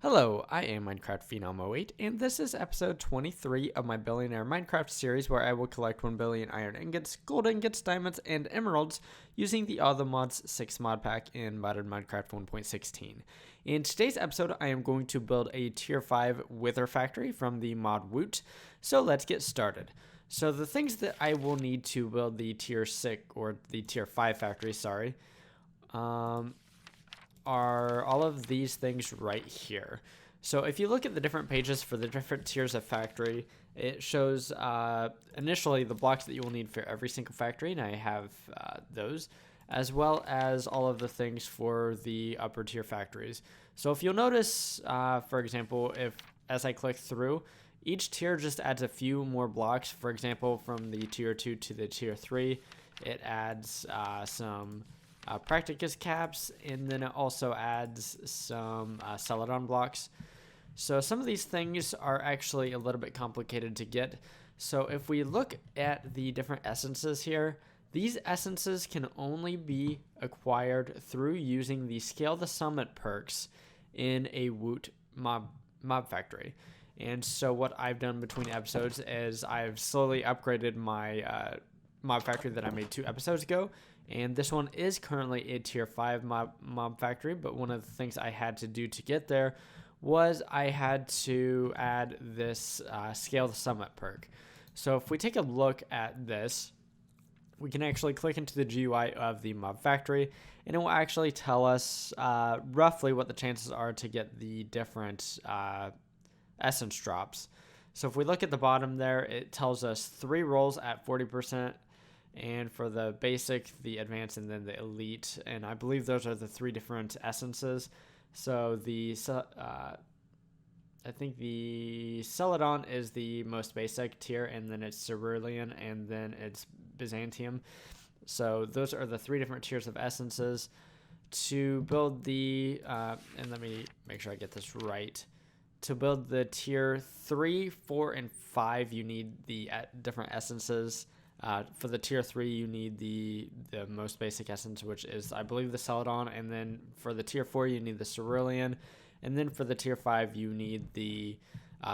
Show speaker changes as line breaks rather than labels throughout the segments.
Hello, I am Minecraft Phenom 08, and this is episode 23 of my Billionaire Minecraft series where I will collect 1 billion iron ingots, gold ingots, diamonds, and emeralds using the All the Mods 6 mod pack in modded Minecraft 1.16. In today's episode, I am going to build a tier 5 wither factory from the mod Woot, so let's get started. So the things that I will need to build the tier 6, or the tier 5 factory, are all of these things right here. So if you look at the different pages for the different tiers of factory, it shows initially the blocks that you will need for every single factory, and I have those, as well as all of the things for the upper tier factories. So if you'll notice, for example, as I click through, each tier just adds a few more blocks. For example, from the tier 2 to the tier 3, it adds some practicus caps, and then it also adds some celadon blocks. So some of these things are actually a little bit complicated to get. So if we look at the different essences here, these essences can only be acquired through using the Scale the Summit perks in a Woot mob factory. And so what I've done between episodes is I've slowly upgraded my mob factory that I made 2 episodes ago. And this one is currently a tier 5 mob factory, but one of the things I had to do to get there was I had to add this Scale the Summit perk. So if we take a look at this, we can actually click into the GUI of the mob factory, and it will actually tell us roughly what the chances are to get the different essence drops. So if we look at the bottom there, it tells us 3 rolls at 40%. And for the basic, the advanced, and then the elite, and I believe those are the 3 different essences. So I think the celadon is the most basic tier, and then it's cerulean, and then it's Byzantium. So those are the 3 different tiers of essences. To build the and let me make sure I get this right. To build the tier 3, 4, and 5, you need the different essences. For the tier 3, you need the most basic essence, which is, I believe, the celadon. And then for the tier 4, you need the cerulean. And then for the tier 5, you need the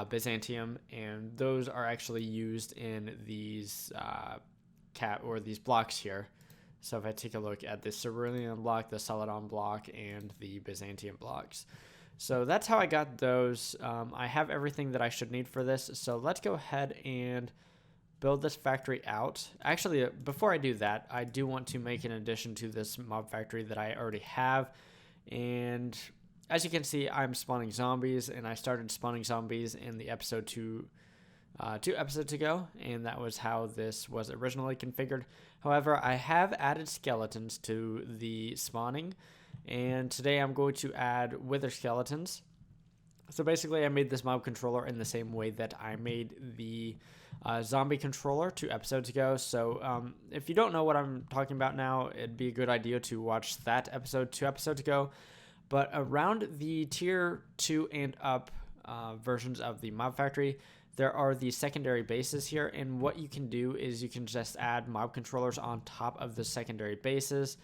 Byzantium. And those are actually used in these these blocks here. So if I take a look at the cerulean block, the celadon block, and the Byzantium blocks. So that's how I got those. I have everything that I should need for this. So let's go ahead and build this factory out. Actually, before I do that, I do want to make an addition to this mob factory that I already have. And as you can see, I'm spawning zombies, and I started spawning zombies in the episode 2 episodes ago, and that was how this was originally configured. However, I have added skeletons to the spawning, and today I'm going to add wither skeletons. So basically, I made this mob controller in the same way that I made the zombie controller 2 episodes ago. So if you don't know what I'm talking about now, it'd be a good idea to watch that episode 2 episodes ago. But around the tier 2 and up versions of the mob factory, there are the secondary bases here. And what you can do is you can just add mob controllers on top of the secondary bases.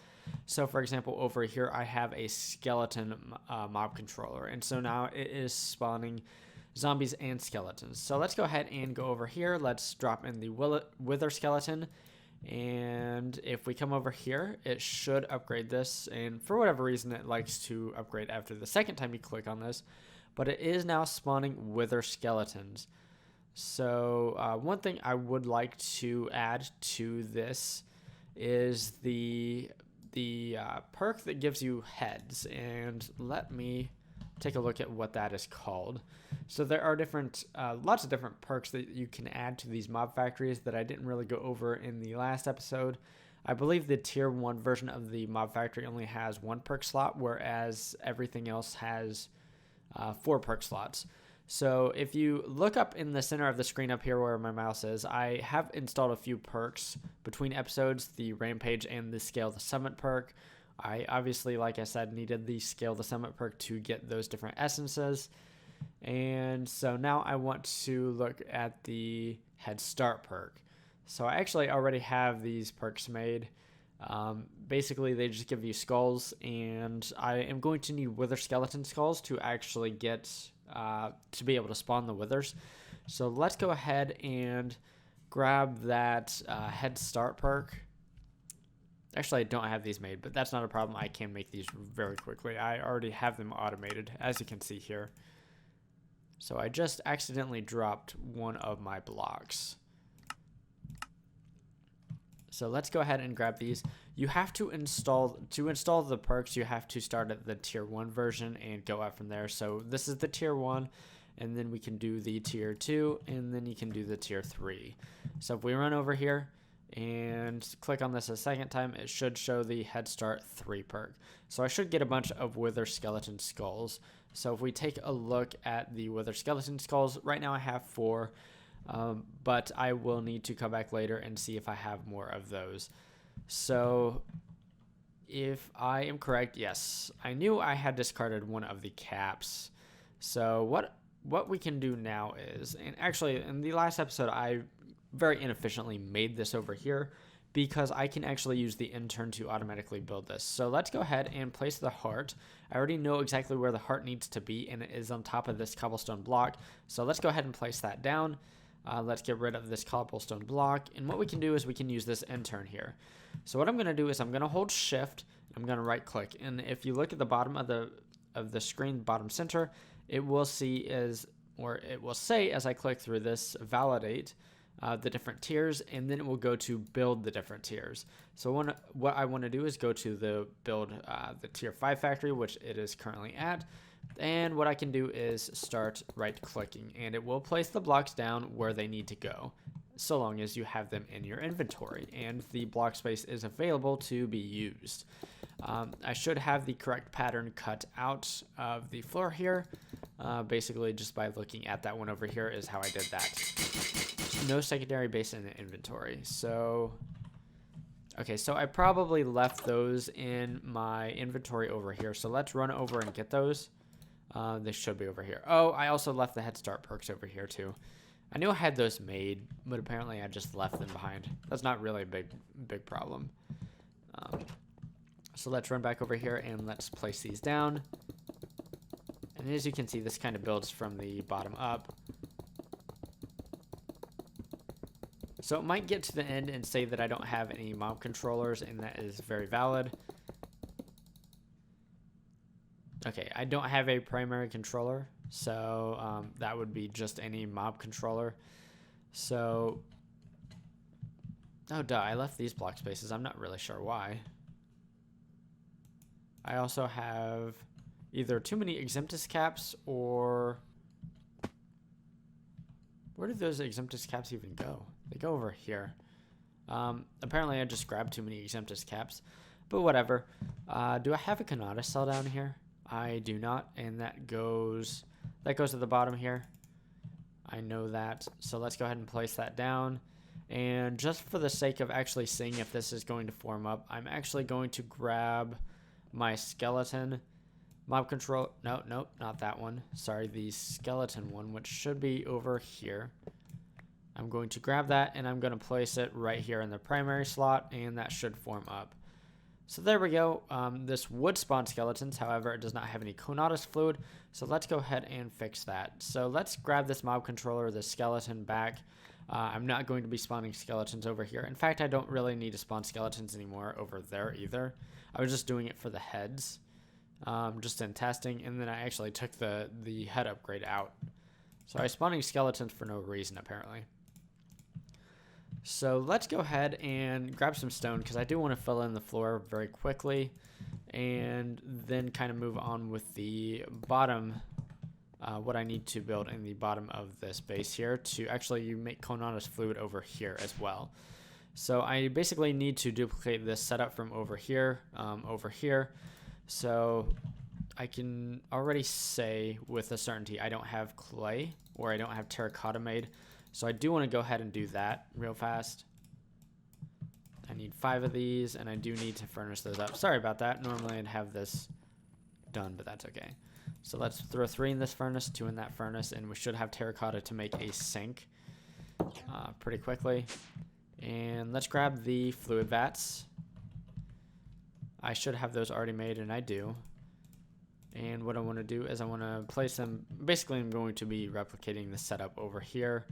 So for example, over here, I have a skeleton mob controller. And so now it is spawning zombies and skeletons. So let's go ahead and go over here. Let's drop in the wither skeleton. And if we come over here, it should upgrade this. And for whatever reason, it likes to upgrade after the second time you click on this. But it is now spawning wither skeletons. So one thing I would like to add to this is the perk that gives you heads. And let me take a look at what that is called. So there are lots of different perks that you can add to these mob factories that I didn't really go over in the last episode. I believe the tier 1 version of the mob factory only has 1 perk slot, whereas everything else has 4 perk slots. So if you look up in the center of the screen up here where my mouse is, I have installed a few perks between episodes, the Rampage and the Scale the Summit perk. I obviously, like I said, needed the Scale the Summit perk to get those different essences. And so now I want to look at the Head Start perk. So I actually already have these perks made. Basically, they just give you skulls, and I am going to need wither skeleton skulls to actually get to be able to spawn the withers. So let's go ahead and grab that head start perk. Actually, I don't have these made, but that's not a problem. I can make these very quickly. I already have them automated, as you can see here. So I just accidentally dropped one of my blocks. So let's go ahead and grab these. You have to install the perks, you have to start at the tier 1 version and go out from there. So this is the tier 1, and then we can do the tier 2, and then you can do the tier 3. So if we run over here and click on this a second time, it should show the Head Start 3 perk. So I should get a bunch of wither skeleton skulls. So if we take a look at the wither skeleton skulls, right now I have 4. But I will need to come back later and see if I have more of those. So if I am correct, yes, I knew I had discarded one of the caps. So what we can do now is, and actually in the last episode I very inefficiently made this over here because I can actually use the intern to automatically build this. So let's go ahead and place the heart. I already know exactly where the heart needs to be, and it is on top of this cobblestone block. So let's go ahead and place that down. Let's get rid of this cobblestone block, and what we can do is we can use this intern here. So what I'm going to do is I'm going to hold shift, I'm going to right click, and if you look at the bottom of the screen, bottom center, it will say as I click through this, validate the different tiers, and then it will go to build the different tiers. So what I want to do is go to the build the tier 5 factory, which it is currently at. And what I can do is start right clicking, and it will place the blocks down where they need to go, so long as you have them in your inventory and the block space is available to be used. I should have the correct pattern cut out of the floor here. Basically just by looking at that one over here is how I did that. No secondary base in the inventory. So okay, so I probably left those in my inventory over here. So let's run over and get those. They should be over here. Oh, I also left the Head Start perks over here too. I knew I had those made, but apparently I just left them behind. That's not really a big problem. So let's run back over here and let's place these down. And as you can see, this kind of builds from the bottom up. So it might get to the end and say that I don't have any mob controllers, and that is very valid. Okay, I don't have a primary controller, so that would be just any mob controller. So, oh duh, I left these block spaces. I'm not really sure why. I also have either too many exemptus caps, or where did those exemptus caps even go? They go over here. Apparently I just grabbed too many exemptus caps, but whatever. Do I have a Kanata cell down here? I do not, and that goes to the bottom here. I know that, so let's go ahead and place that down. And just for the sake of actually seeing if this is going to form up, I'm actually going to grab my skeleton mob control. No, not that one. Sorry, the skeleton one, which should be over here. I'm going to grab that, and I'm going to place it right here in the primary slot, and that should form up. So there we go. This would spawn skeletons, however, it does not have any Conatus fluid, so let's go ahead and fix that. So let's grab this mob controller, the skeleton, back. I'm not going to be spawning skeletons over here. In fact, I don't really need to spawn skeletons anymore over there either. I was just doing it for the heads, just in testing, and then I actually took the head upgrade out. So I was spawning skeletons for no reason, apparently. So let's go ahead and grab some stone, because I do want to fill in the floor very quickly, and then kind of move on with the bottom, what I need to build in the bottom of this base here to actually make Conatus fluid over here as well. So I basically need to duplicate this setup from over here, So I can already say with a certainty I don't have clay, or I don't have terracotta made. So I do want to go ahead and do that real fast. I need 5 of these, and I do need to furnace those up. Sorry about that. Normally I'd have this done, but that's okay. So let's throw 3 in this furnace, 2 in that furnace, and we should have terracotta to make a sink pretty quickly. And let's grab the fluid vats. I should have those already made, and I do. And what I want to do is I want to place them, basically I'm going to be replicating the setup over here.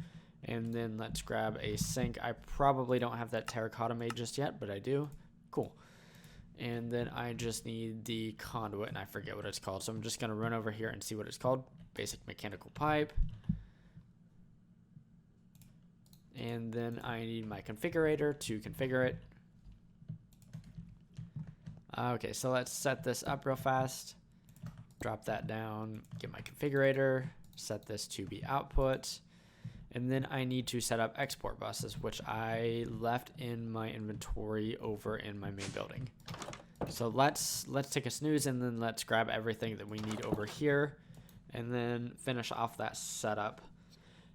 And then let's grab a sink. I probably don't have that terracotta made just yet, but I do. Cool. And then I just need the conduit, and I forget what it's called. So I'm just going to run over here and see what it's called. Basic mechanical pipe. And then I need my configurator to configure it. Okay, so let's set this up real fast. Drop that down, get my configurator, set this to be output. And then I need to set up export buses, which I left in my inventory over in my main building. So let's take a snooze, and then let's grab everything that we need over here and then finish off that setup.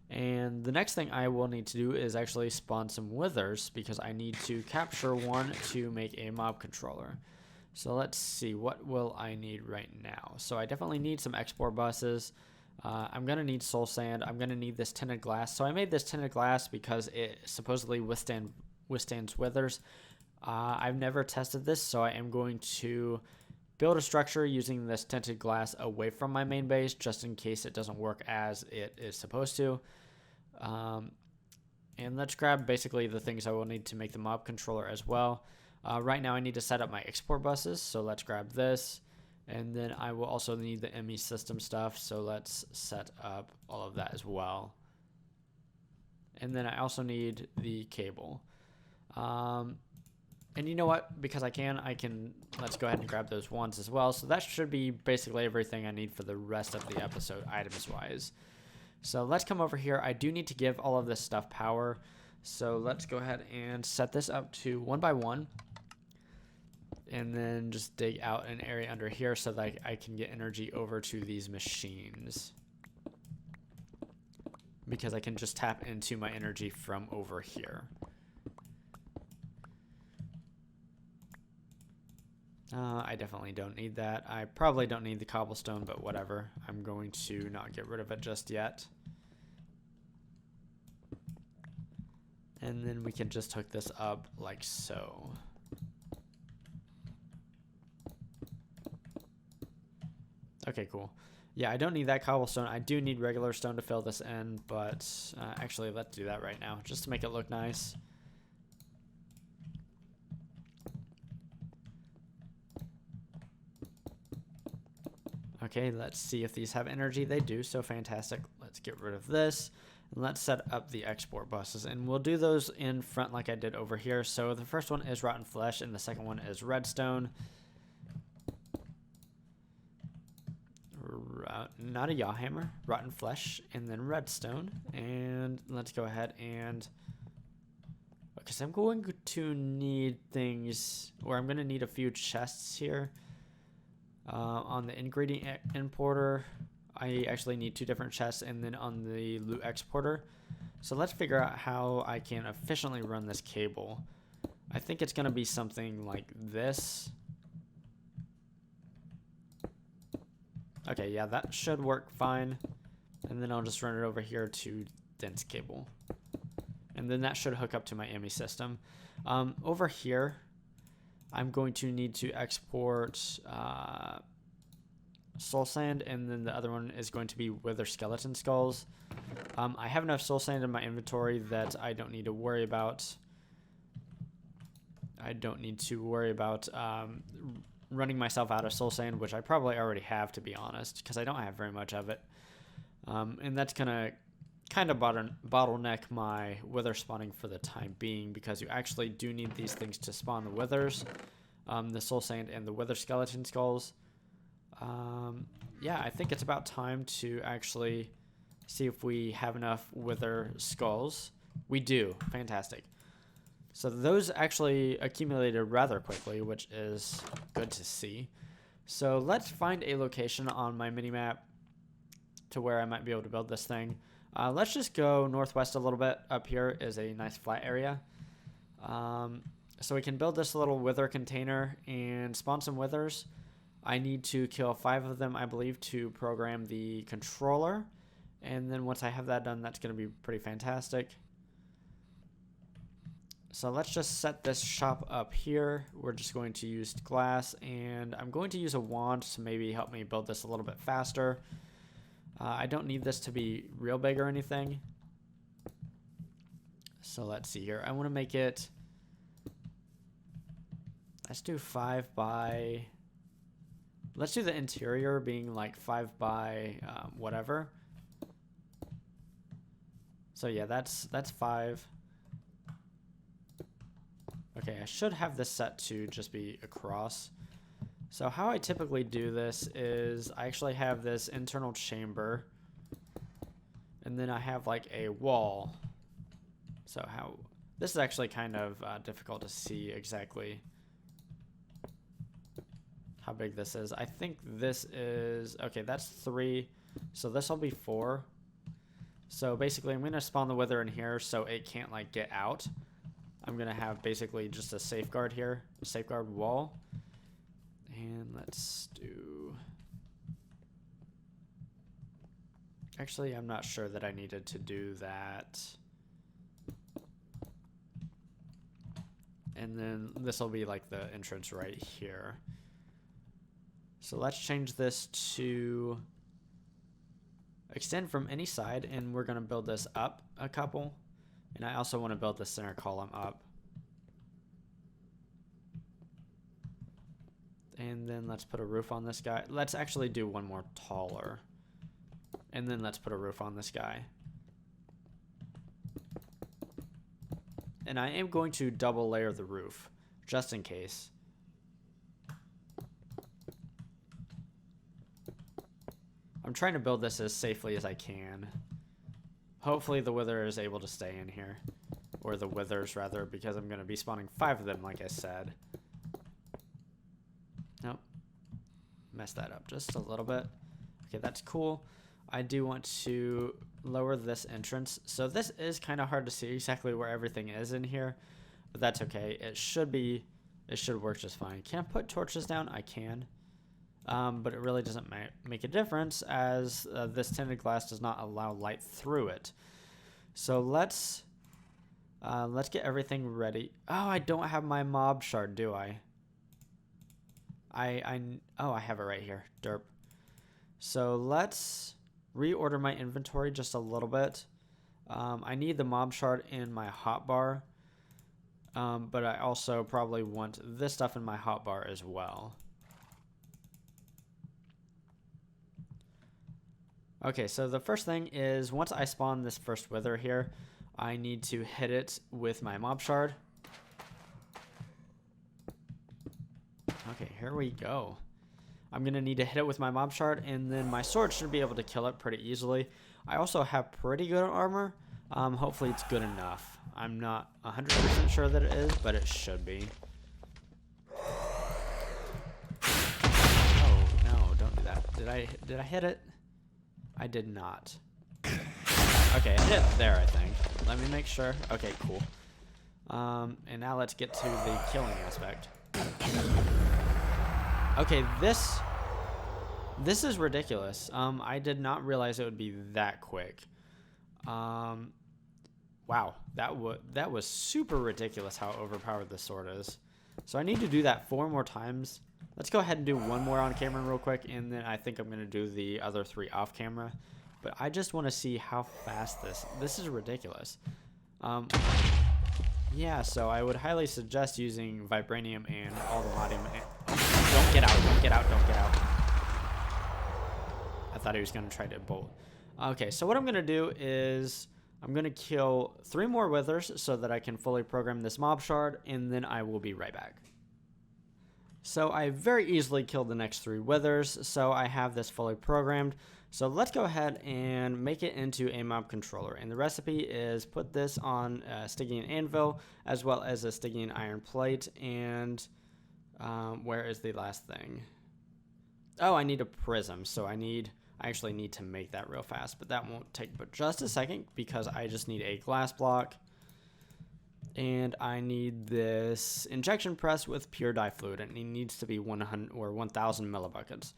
And the next thing I will need to do is actually spawn some withers, because I need to capture one to make a mob controller. So let's see, what will I need right now? So I definitely need some export buses. I'm going to need soul sand. I'm going to need this tinted glass. So I made this tinted glass because it supposedly withstands withers. I've never tested this, so I am going to build a structure using this tinted glass away from my main base, just in case it doesn't work as it is supposed to. And let's grab basically the things I will need to make the mob controller as well. Right now I need to set up my export buses, so let's grab this. And then I will also need the ME system stuff, so let's set up all of that as well. And then I also need the cable. And you know what? Because I can, let's go ahead and grab those ones as well. So that should be basically everything I need for the rest of the episode, items-wise. So let's come over here. I do need to give all of this stuff power. So let's go ahead and set this up to 1 by 1. And then just dig out an area under here so that I can get energy over to these machines. Because I can just tap into my energy from over here. I definitely don't need that. I probably don't need the cobblestone, but whatever. I'm going to not get rid of it just yet. And then we can just hook this up like so. Okay, cool. Yeah, I don't need that cobblestone. I do need regular stone to fill this in, but actually, let's do that right now, just to make it look nice. Okay, let's see if these have energy. They do, so fantastic. Let's get rid of this, and let's set up the export buses. And we'll do those in front like I did over here. So the first one is rotten flesh, and the second one is redstone. Not a yaw hammer, rotten flesh, and then redstone. And let's go ahead and, because I'm going to need things, or I'm going to need a few chests here. On the ingredient importer, I actually need 2 different chests, and then on the loot exporter. So let's figure out how I can efficiently run this cable. I think it's going to be something like this. Okay, yeah, that should work fine. And then I'll just run it over here to dense cable. And then that should hook up to my ME system. Over here, I'm going to need to export soul sand, and then the other one is going to be wither skeleton skulls. I have enough soul sand in my inventory that I don't need to worry about. Running myself out of soul sand, which I probably already have, to be honest, because I don't have very much of it. And that's gonna kind of bottleneck my wither spawning for the time being, because you actually do need these things to spawn the withers, the soul sand and the wither skeleton skulls. Yeah, I think it's about time to actually see if we have enough wither skulls. We do. Fantastic. So those actually accumulated rather quickly, which is good to see. So let's find a location on my minimap to where I might be able to build this thing. Let's just go northwest a little bit. Up here is a nice flat area. So we can build this little wither container and spawn some withers. I need to kill 5 of them, I believe, to program the controller. And then once I have that done, that's going to be pretty fantastic. So let's just set this shop up here. We're just going to use glass, and I'm going to use a wand to maybe help me build this a little bit faster. I don't need this to be real big or anything. So let's see here. I want to make it, let's do 5 by, let's do the interior being like 5 by whatever. So yeah, that's 5. Okay, I should have this set to just be across. So how I typically do this is I actually have this internal chamber, and then I have like a wall. So how, this is actually kind of difficult to see exactly how big this is. I think this is, okay, that's 3. So this will be 4. So basically I'm gonna spawn the wither in here so it can't like get out. I'm gonna have basically just a safeguard here, a safeguard wall. And let's do, actually I'm not sure that I needed to do that. And then this will be like the entrance right here. So let's change this to extend from any side, and we're gonna build this up a couple. And I also want to build the center column up. And then let's put a roof on this guy. Let's actually do one more taller. And then let's put a roof on this guy. And I am going to double layer the roof, just in case. I'm trying to build this as safely as I can. Hopefully the wither is able to stay in here. Or the withers, rather, because I'm going to be spawning 5 of them, like I said. Nope. Messed that up just a little bit. Okay, that's cool. I do want to lower this entrance. So this is kind of hard to see exactly where everything is in here. But that's okay. It should work just fine. Can I put torches down? I can. But it really doesn't make a difference, as this tinted glass does not allow light through it. So let's get everything ready. Oh, I don't have my mob shard, do I? Oh, I have it right here. Derp. So let's reorder my inventory just a little bit. I need the mob shard in my hotbar, but I also probably want this stuff in my hotbar as well. Okay, so the first thing is, once I spawn this first wither here, I need to hit it with my mob shard. Okay, here we go. I'm going to need to hit it with my mob shard, and then my sword should be able to kill it pretty easily. I also have pretty good armor. Hopefully it's good enough. I'm not 100% sure that it is, but it should be. Oh, no, don't do that. Did I hit it? I did not. Okay, I hit there, I think. Let me make sure. Okay, cool. And now let's get to the killing aspect. Okay, this is ridiculous. I did not realize it would be that quick. Wow, that was super ridiculous how overpowered this sword is. So I need to do that 4 more times. Let's go ahead and do 1 more on camera real quick, and then I think I'm going to do the other 3 off camera. But I just want to see how fast this is ridiculous. Yeah, so I would highly suggest using vibranium and all the modding. Don't get out, don't get out, don't get out. I thought he was going to try to bolt. Okay, so what I'm going to do is I'm going to kill 3 more withers so that I can fully program this mob shard, and then I will be right back. So I very easily killed the next 3 withers, so I have this fully programmed. So let's go ahead and make it into a mob controller. And the recipe is put this on a Stygian anvil, as well as a Stygian iron plate. And where is the last thing? Oh, I need a prism, so I actually need to make that real fast, but that won't take but just a second because I just need a glass block. And I need this injection press with pure dye fluid, and it needs to be 100 or 1,000 millibuckets.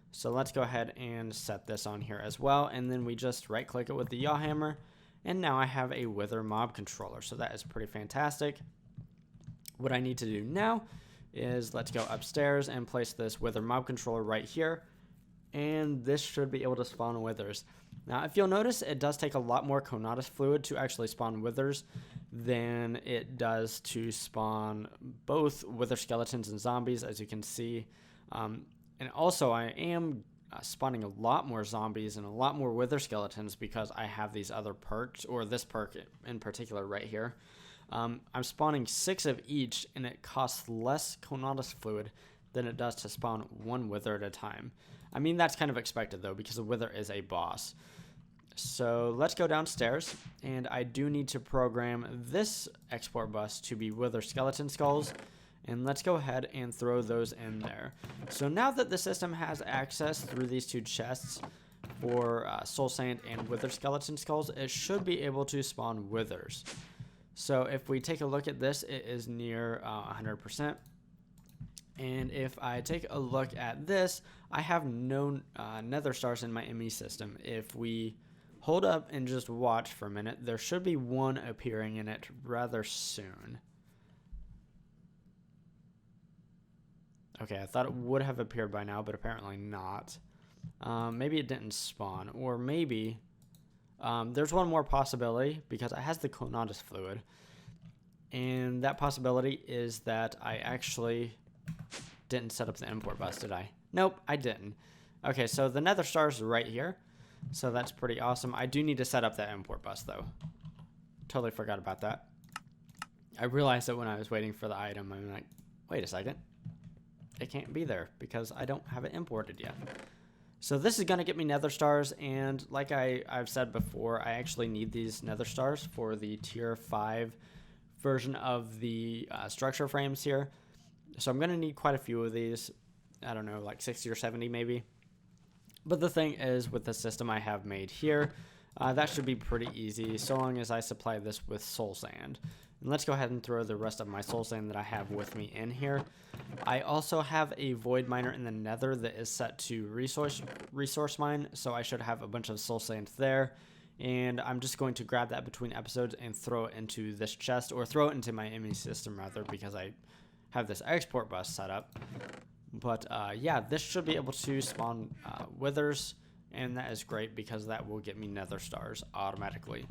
So let's go ahead and set this on here as well, and then we just right click it with the yaw hammer, and now I have a wither mob controller. So that is pretty fantastic. What I need to do now is let's go upstairs and place this wither mob controller right here, and this should be able to spawn withers. Now, if you'll notice, it does take a lot more Conatus fluid to actually spawn withers than it does to spawn both wither skeletons and zombies, as you can see. And also, I am spawning a lot more zombies and a lot more wither skeletons because I have these other perks, or this perk in particular right here. I'm spawning 6 of each, and it costs less Conatus fluid than it does to spawn one wither at a time. I mean, that's kind of expected, though, because a wither is a boss. So let's go downstairs, and I do need to program this export bus to be wither skeleton skulls, and let's go ahead and throw those in there. So now that the system has access through these 2 chests for soul sand and wither skeleton skulls, it should be able to spawn withers. So if we take a look at this, it is near 100%. And if I take a look at this, I have no Nether Stars in my ME system. If we hold up and just watch for a minute, there should be one appearing in it rather soon. Okay, I thought it would have appeared by now, but apparently not. Maybe it didn't spawn, or maybe there's one more possibility because it has the Conatus fluid, and that possibility is that I actually didn't set up the import bus, did I? Nope, I didn't. Okay, so the Nether Stars are right here, so that's pretty awesome. I do need to set up that import bus, though. Totally forgot about that. I realized that when I was waiting for the item, I'm like, wait a second. It can't be there because I don't have it imported yet. So this is going to get me Nether Stars, and like I've said before, I actually need these Nether Stars for the tier 5 version of the structure frames here. So I'm going to need quite a few of these. I don't know, like 60 or 70 maybe. But the thing is, with the system I have made here, that should be pretty easy so long as I supply this with soul sand. And let's go ahead and throw the rest of my soul sand that I have with me in here. I also have a void miner in the nether that is set to resource mine, so I should have a bunch of soul sand there. And I'm just going to grab that between episodes and throw it into this chest, or throw it into my ME system rather, because I have this export bus set up. But yeah, this should be able to spawn withers, and that is great because that will get me Nether Stars automatically.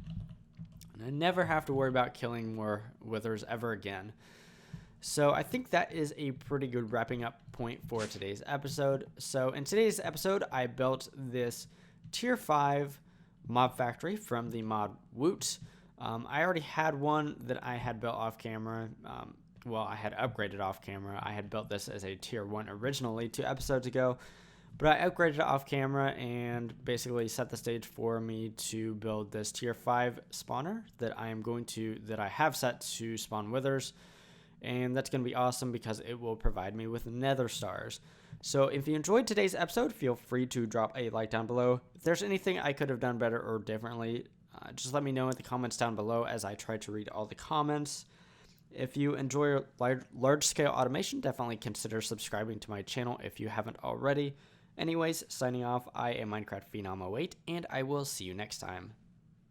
And I never have to worry about killing more withers ever again. So I think that is a pretty good wrapping up point for today's episode. So in today's episode, I built this tier 5 mob factory from the mod Woot. I already had one that I had built off camera. Well, I had upgraded off camera. I had built this as a tier 1 originally 2 episodes ago, but I upgraded it off camera and basically set the stage for me to build this tier 5 spawner that I have set to spawn withers. And that's going to be awesome because it will provide me with Nether Stars. So if you enjoyed today's episode, feel free to drop a like down below. If there's anything I could have done better or differently, just let me know in the comments down below as I try to read all the comments. If you enjoy large-scale automation, definitely consider subscribing to my channel if you haven't already. Anyways, signing off, I am Minecraft Phenom 08, and I will see you next time.